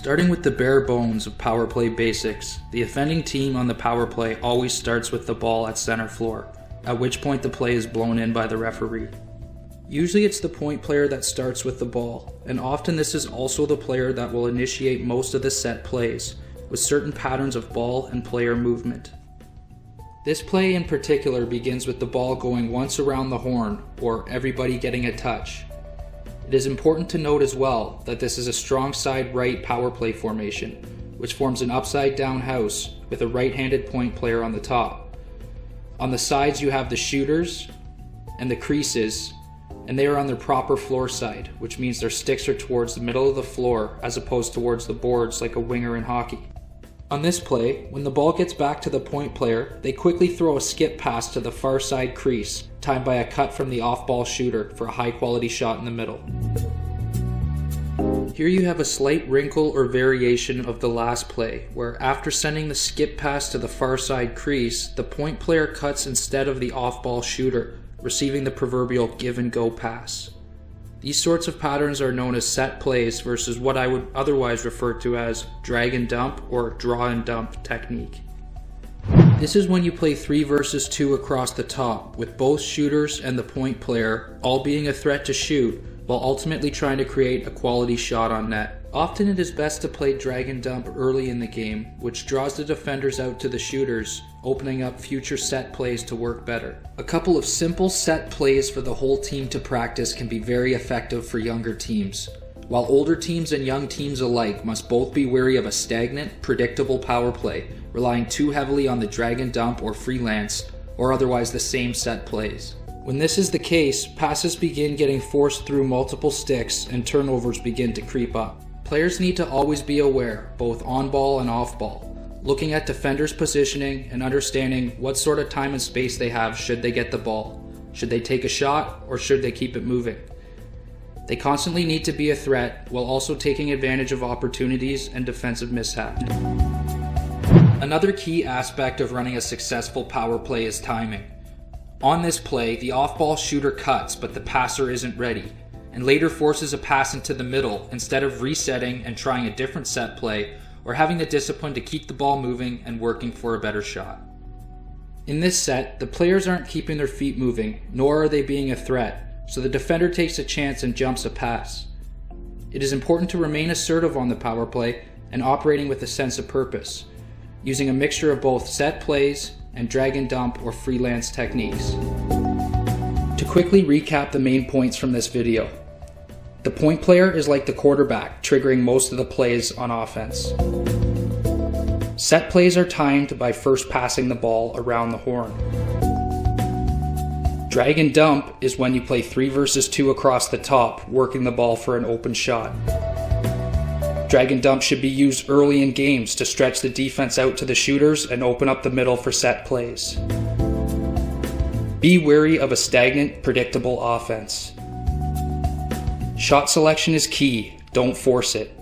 Starting with the bare bones of power play basics, the offending team on the power play always starts with the ball at center floor, at which point the play is blown in by the referee. Usually it's the point player that starts with the ball, and often this is also the player that will initiate most of the set plays, with certain patterns of ball and player movement. This play in particular begins with the ball going once around the horn, or everybody getting a touch. It is important to note as well that this is a strong side right power play formation, which forms an upside down house with a right-handed point player on the top. On the sides you have the shooters and the creases, and they are on their proper floor side, which means their sticks are towards the middle of the floor as opposed towards the boards like a winger in hockey. On this play, when the ball gets back to the point player, they quickly throw a skip pass to the far side crease, timed by a cut from the off-ball shooter for a high-quality shot in the middle. Here you have a slight wrinkle or variation of the last play, where after sending the skip pass to the far side crease, the point player cuts instead of the off-ball shooter, receiving the proverbial give-and-go pass. These sorts of patterns are known as set plays versus what I would otherwise refer to as drag and dump or draw and dump technique. This is when you play 3 versus 2 across the top, with both shooters and the point player all being a threat to shoot, while ultimately trying to create a quality shot on net. Often it is best to play drag and dump early in the game, which draws the defenders out to the shooters, opening up future set plays to work better. A couple of simple set plays for the whole team to practice can be very effective for younger teams. While older teams and young teams alike must both be wary of a stagnant, predictable power play, relying too heavily on the drag and dump or freelance, or otherwise the same set plays. When this is the case, passes begin getting forced through multiple sticks and turnovers begin to creep up. Players need to always be aware, both on ball and off ball, looking at defenders' positioning and understanding what sort of time and space they have should they get the ball. Should they take a shot or should they keep it moving? They constantly need to be a threat while also taking advantage of opportunities and defensive mishaps. Another key aspect of running a successful power play is timing. On this play, the off-ball shooter cuts but the passer isn't ready, and later forces a pass into the middle instead of resetting and trying a different set play or having the discipline to keep the ball moving and working for a better shot. In this set, the players aren't keeping their feet moving, nor are they being a threat, so the defender takes a chance and jumps a pass. It is important to remain assertive on the power play and operating with a sense of purpose, using a mixture of both set plays and drag and dump or freelance techniques. To quickly recap the main points from this video. The point player is like the quarterback, triggering most of the plays on offense. Set plays are timed by first passing the ball around the horn. Drag and dump is when you play 3 versus 2 across the top, working the ball for an open shot. Drag and dump should be used early in games to stretch the defense out to the shooters and open up the middle for set plays. Be wary of a stagnant, predictable offense. Shot selection is key, don't force it.